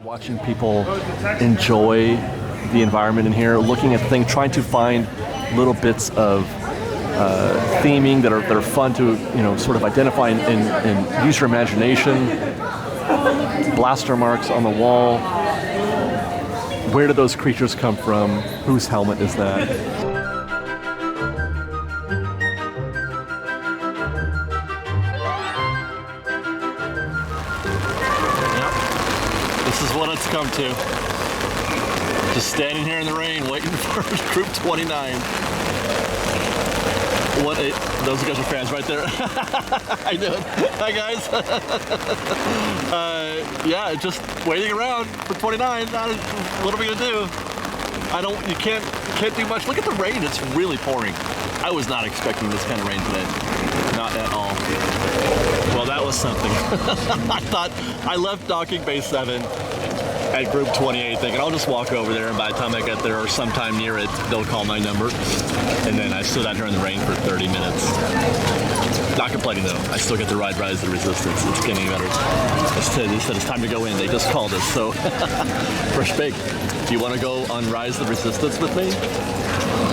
Watching people enjoy the environment in here, looking at the thing, trying to find little bits of theming that are fun to sort of identify and use your imagination. Blaster marks on the wall. Where do those creatures come from? Whose helmet is that? This is what it's come to. Just standing here in the rain, waiting for Group 29. Those guys are fans right there. How you doing? Hi guys. Yeah, just waiting around for 29. What are we gonna do? You can't do much. Look at the rain, it's really pouring. I was not expecting this kind of rain today. Not at all. Well, that was something. I left docking bay 7 at Group 28 thinking I'll just walk over there, and by the time I get there or sometime near it, they'll call my number. And then I stood out here in the rain for 30 minutes. Not complaining though. I still get to ride Rise of the Resistance. It's getting better. They said it's time to go in. They just called us. So, fresh baked. Do you want to go on Rise of the Resistance with me?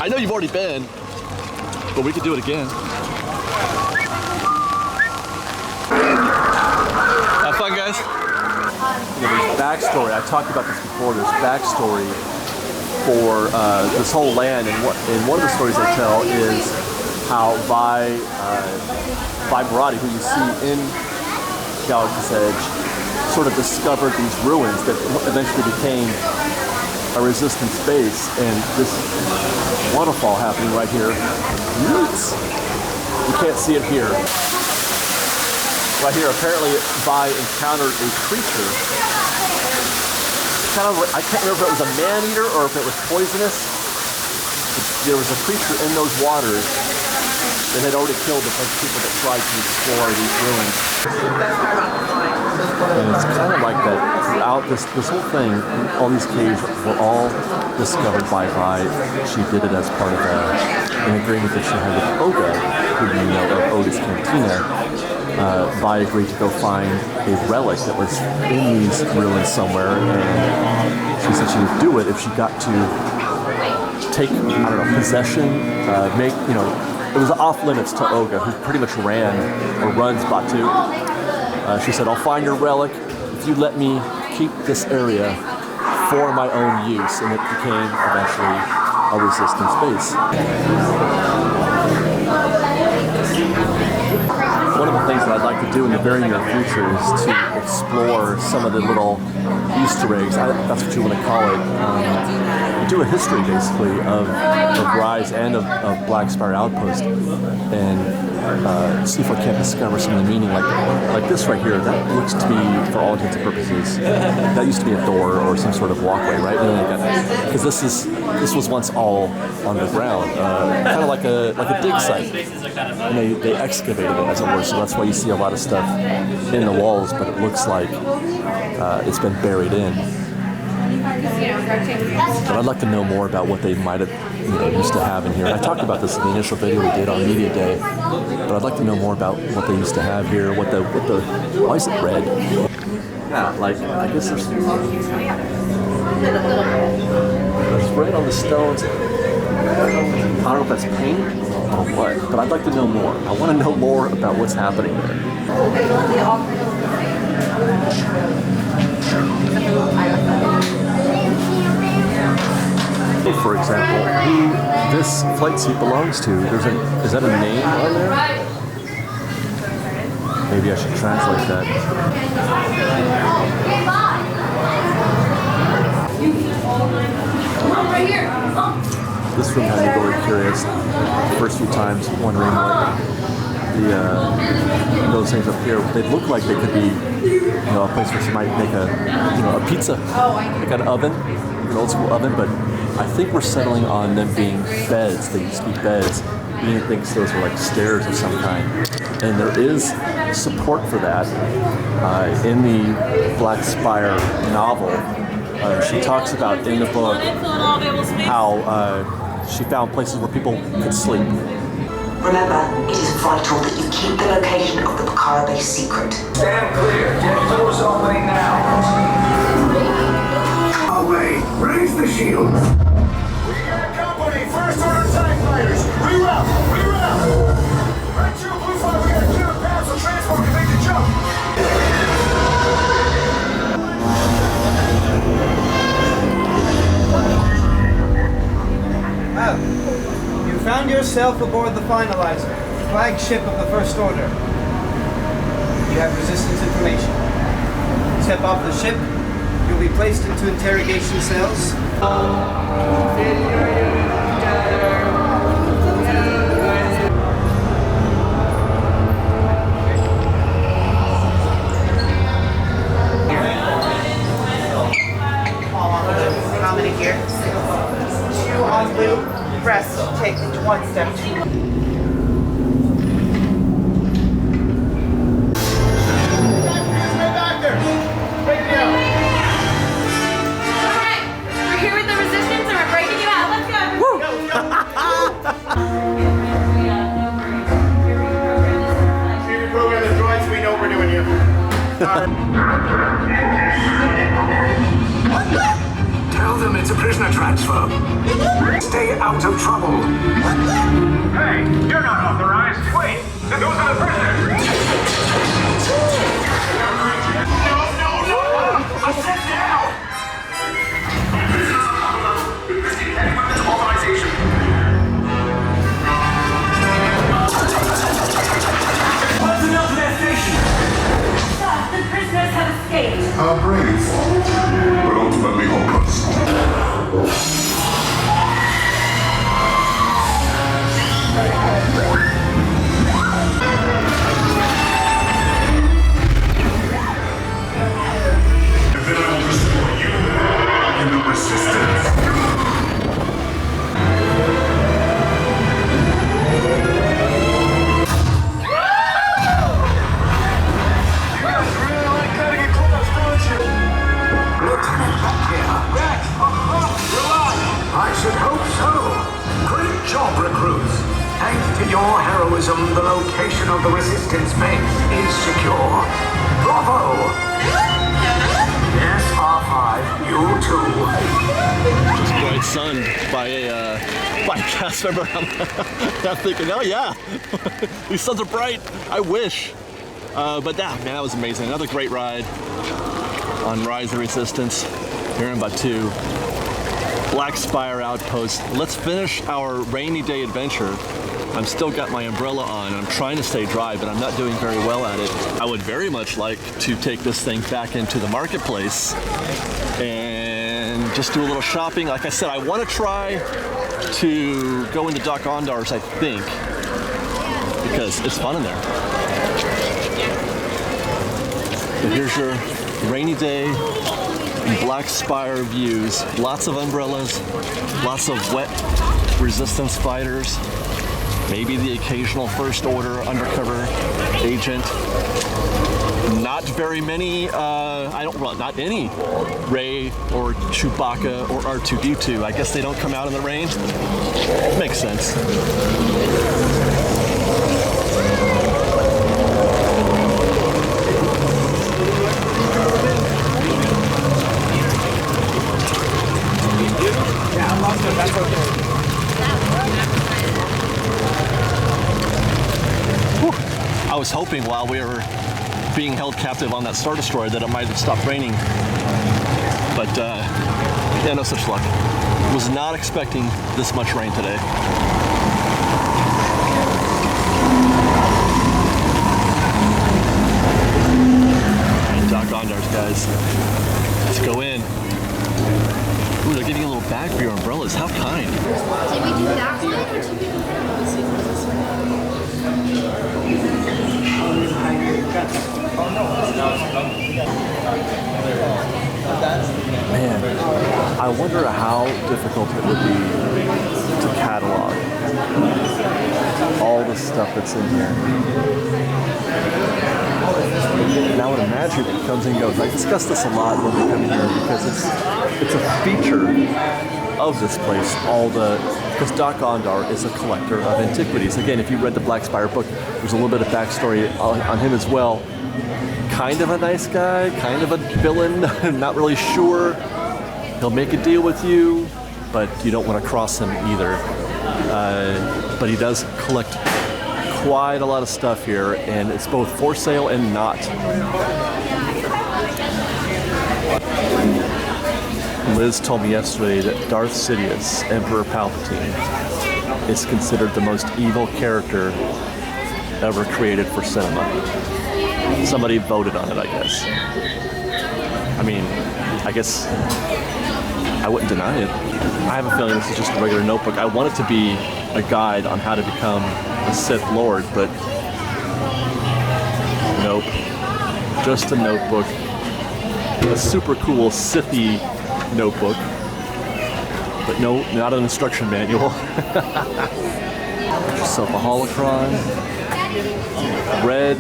I know you've already been, but we could do it again. Have fun, guys. There's backstory. I talked about this before. There's backstory for this whole land, and one of the stories they tell is how Vi Barati, who you see in Galaxy's Edge, sort of discovered these ruins that eventually became a resistance base, and this waterfall happening right here. You can't see it here. Right here, apparently Vi encountered a creature. I can't remember if it was a man-eater or if it was poisonous. There was a creature in those waters that had already killed a bunch of people that tried to explore these ruins. And it's kind of like that throughout this whole thing. All these caves were all discovered by Vi. She did it as part of an agreement that she had with Oga, who you know of Oga's Cantina. Vi agreed to go find a relic that was in these ruins somewhere, and she said she would do it if she got to take, possession, it was off limits to Oga, who pretty much runs Batu. She said, I'll find your relic if you let me keep this area for my own use, and it became eventually a resistance base. One of the things that I'd like to do in the very near future is to explore some of the little Easter eggs, that's what you want to call it, do a history basically of Rise and of Black Spire Outpost, and see if I can't discover some of the meaning, like this right here. That looks to be, for all intents and purposes, that used to be a door or some sort of walkway, right? Because this was once all underground, kind of like a dig site, and they excavated it, as it were. So that's why you see a lot of stuff in the walls, but it looks like it's been buried in. But I'd like to know more about what they might have used to have in here. I talked about this in the initial video we did on Media Day, but I'd like to know more about what they used to have here, why is it red? Yeah, I guess there's red on the stones. I don't know if that's paint or what, but I'd like to know more. I want to know more about what's happening there. For example, who this flight suit belongs to. Is that a name on there? Maybe I should translate that. This room had me very curious the first few times, wondering what those things up here, they look like they could be, a place where she might make a pizza, like an oven, an old school oven, but I think we're settling on them being beds. They used to be beds. Ian thinks those were like stairs of some kind. And there is support for that in the Black Spire novel. She talks about in the book how she found places where people could sleep. Remember, it is vital that you keep the location of the Bakara base secret. Stand clear. Get doors opening now. shields. We got company! First order TIE fighters! Reroute! Reroute! Red 2, Blue 5, we got a clear path so transport can make the jump! Well, you found yourself aboard the Finalizer, flagship of the First Order. You have resistance information. Step off the ship, you'll be placed into interrogation cells. How many here? 2 on blue. Rest. Take 1 step. We're here with the resistance and we're breaking you out. Let's go. Program the droids, we know we're doing here. Tell them it's a prisoner transfer. Stay out of trouble. Hey, you're not authorized. Wait, those are the prisoners. No! I said now! Weapons authorization. What's enough to that station? Sir, the prisoners have escaped. How brave, but ultimately hopeless. And then I will destroy you and the resistance. I should hope so. Great job, recruits. Thanks to your heroism, the location of the Resistance base is secure. Bravo! Yes, R5, you too. Just bright sunned by a cast member. I'm thinking, oh yeah, these suns are bright. I wish. But man, that was amazing. Another great ride on Rise of the Resistance here in Batuu. Black Spire Outpost. Let's finish our rainy day adventure. I'm still got my umbrella on. I'm trying to stay dry, but I'm not doing very well at it. I would very much like to take this thing back into the marketplace and just do a little shopping. Like I said, I want to try to go into Dok Ondars, I think, because it's fun in there. But here's your rainy day Black Spire views. Lots of umbrellas, lots of wet resistance fighters, maybe the occasional First Order undercover agent. Not very many, not any Rey or Chewbacca or R2-D2. I guess they don't come out in the rain. Makes sense. I was hoping while we were being held captive on that Star Destroyer that it might have stopped raining. But yeah, no such luck. Was not expecting this much rain today. And Dok Ondars, guys. Let's go in. Ooh, they're giving you a little bag for your umbrellas. How kind. Did we do that one or did we do Man, I wonder how difficult it would be to catalog all the stuff that's in here. And I would imagine it comes and goes. I discuss this a lot when we come here because it's a feature of this place. Because Dok Ondar is a collector of antiquities. Again, if you read the Black Spire book, there's a little bit of backstory on him as well. Kind of a nice guy, kind of a villain, not really sure. He'll make a deal with you, but you don't want to cross him either. But he does collect quite a lot of stuff here, and it's both for sale and not. Liz told me yesterday that Darth Sidious, Emperor Palpatine, is considered the most evil character ever created for cinema. Somebody voted on it, I guess. I mean, I guess I wouldn't deny it. I have a feeling this is just a regular notebook. I want it to be a guide on how to become a Sith Lord, but nope. Just a notebook. A super cool Sithy notebook, but no, not an instruction manual. Get yourself a holocron. Red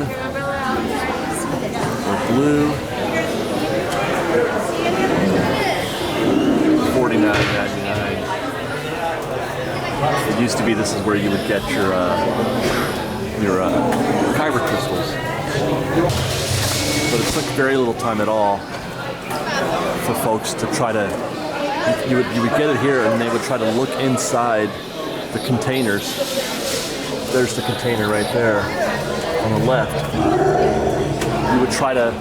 or blue. $49.99. It used to be this is where you would get your kyber crystals, but it took very little time at all for folks to try to. You would get it here, and they would try to look inside the containers. There's the container right there on the left. You would try to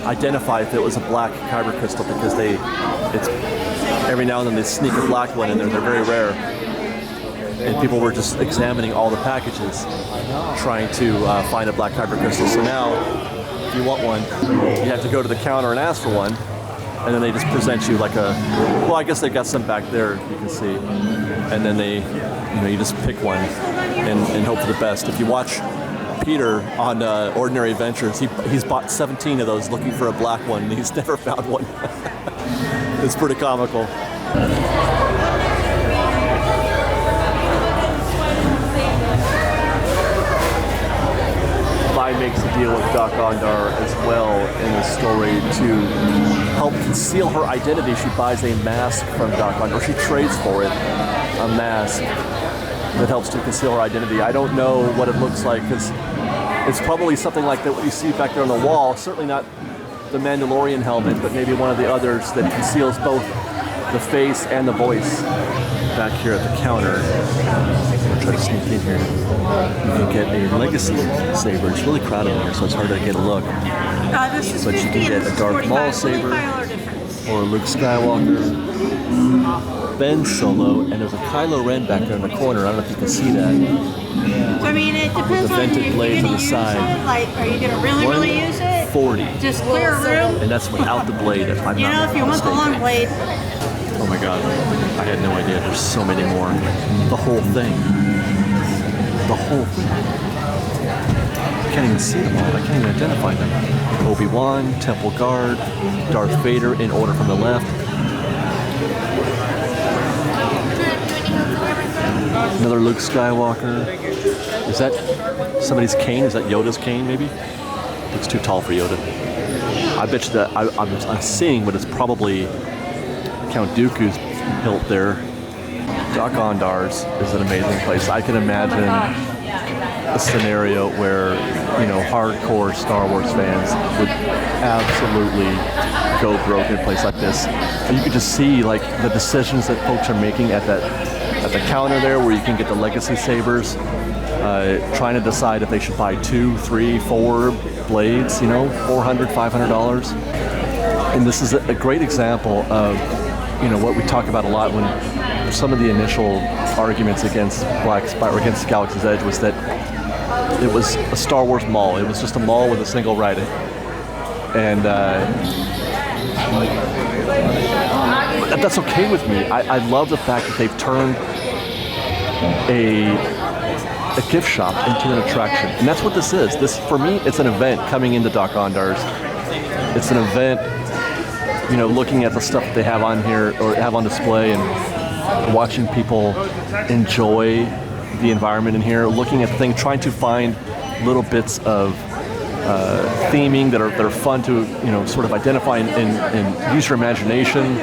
identify if it was a black kyber crystal, because every now and then they sneak a black one in there. They're very rare. And people were just examining all the packages, trying to find a black kyber crystal. So now, if you want one, you have to go to the counter and ask for one, and then they just present you like a. Well, I guess they got some back there, you can see, and then you just pick one and hope for the best. If you watch Peter on Ordinary Adventures, he's bought 17 of those looking for a black one, and he's never found one. It's pretty comical. Vi makes a deal with Dok Ondars as well in the story to help conceal her identity. She buys a mask from Dok Ondars. She trades for it, a mask that helps to conceal her identity. I don't know what it looks like, because it's probably something like that what you see back there on the wall. Certainly not the Mandalorian helmet, but maybe one of the others that conceals both the face and the voice. Back here at the counter, I'll try to sneak in here. You can get a Legacy saber. It's really crowded in here, so it's hard to get a look. But you can get a Darth Maul saber, or a Luke Skywalker, Ben Solo, and there's a Kylo Ren back there in the corner. I don't know if you can see that. I mean, it depends the on vented if blades you're on going the to use side. it. Like, are you going to really use it? 40. Just clear a room? And that's without the blade, if I'm You know, not if you want the mistaken. long blade. Oh my god, I had no idea. There's so many more. The whole thing. The whole thing. I can't even see them all. I can't even identify them. Obi-Wan, Temple Guard, Darth Vader in order from the left. Another Luke Skywalker. Is that somebody's cane? Is that Yoda's cane, maybe? Looks too tall for Yoda. I bet you that I'm seeing, but it's probably Count Dooku's hilt there. Dok Ondars is an amazing place. I can imagine a scenario where, hardcore Star Wars fans would absolutely go broke in a place like this. And you could just see like the decisions that folks are making at the counter there, where you can get the Legacy sabers, trying to decide if they should buy 2, 3, 4 blades, $400, $500. And this is a great example of what we talk about a lot when some of the initial arguments against Black Spire, or against Galaxy's Edge, was that it was a Star Wars mall. It was just a mall with a single ride. And that's okay with me. I love the fact that they've turned a gift shop into an attraction. And that's what this is. This, for me, it's an event coming into Dok Ondars. It's an event, looking at the stuff that they have on here, or have on display, and watching people enjoy the environment in here, looking at the thing, trying to find little bits of theming that are fun to sort of identify and use your imagination.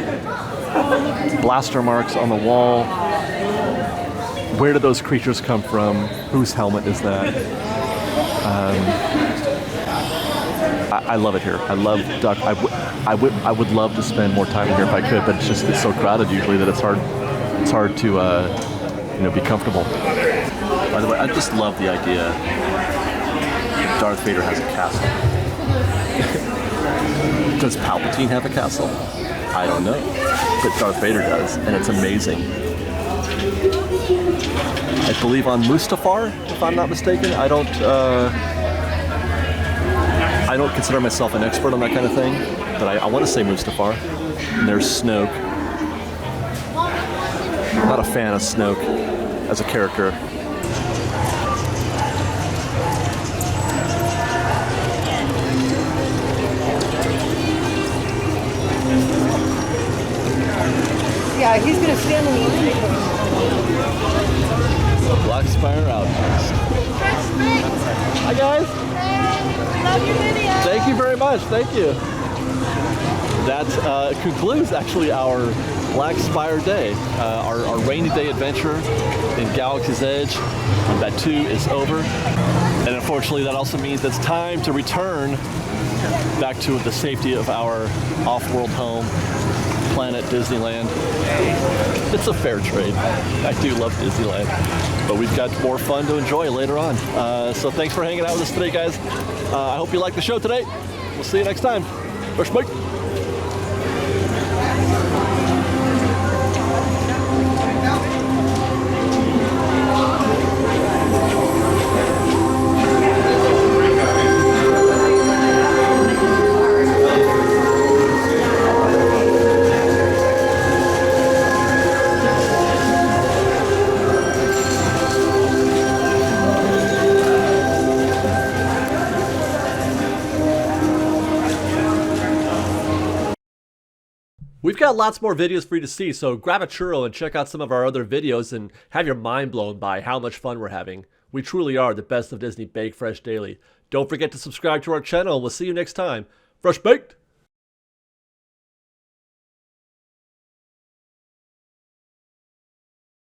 Blaster marks on the wall. Where did those creatures come from? Whose helmet is that? I love it here. I love Dok. I would love to spend more time here if I could, but it's so crowded usually that it's hard to be comfortable. By the way, I just love the idea Darth Vader has a castle. Does Palpatine have a castle? I don't know, but Darth Vader does, and it's amazing. I believe on Mustafar, if I'm not mistaken. I don't consider myself an expert on that kind of thing, but I want to say Mustafar. And there's Snoke. I'm not a fan of Snoke as a character. Yeah, he's gonna stand in the line. Black Spire Outpost. Hi guys. Hey, love your video. Thank you very much. Thank you. That concludes actually our Black Spire day. Our rainy day adventure in Galaxy's Edge. That too is over. And unfortunately that also means it's time to return back to the safety of our off-world home, planet Disneyland. It's a fair trade. I do love Disneyland, but we've got more fun to enjoy later on. So thanks for hanging out with us today, guys. I hope you liked the show today. We'll see you next time. First, Mike. We've got lots more videos for you to see, so grab a churro and check out some of our other videos and have your mind blown by how much fun we're having. We truly are the best of Disney Bake Fresh Daily. Don't forget to subscribe to our channel and we'll see you next time. Fresh Baked!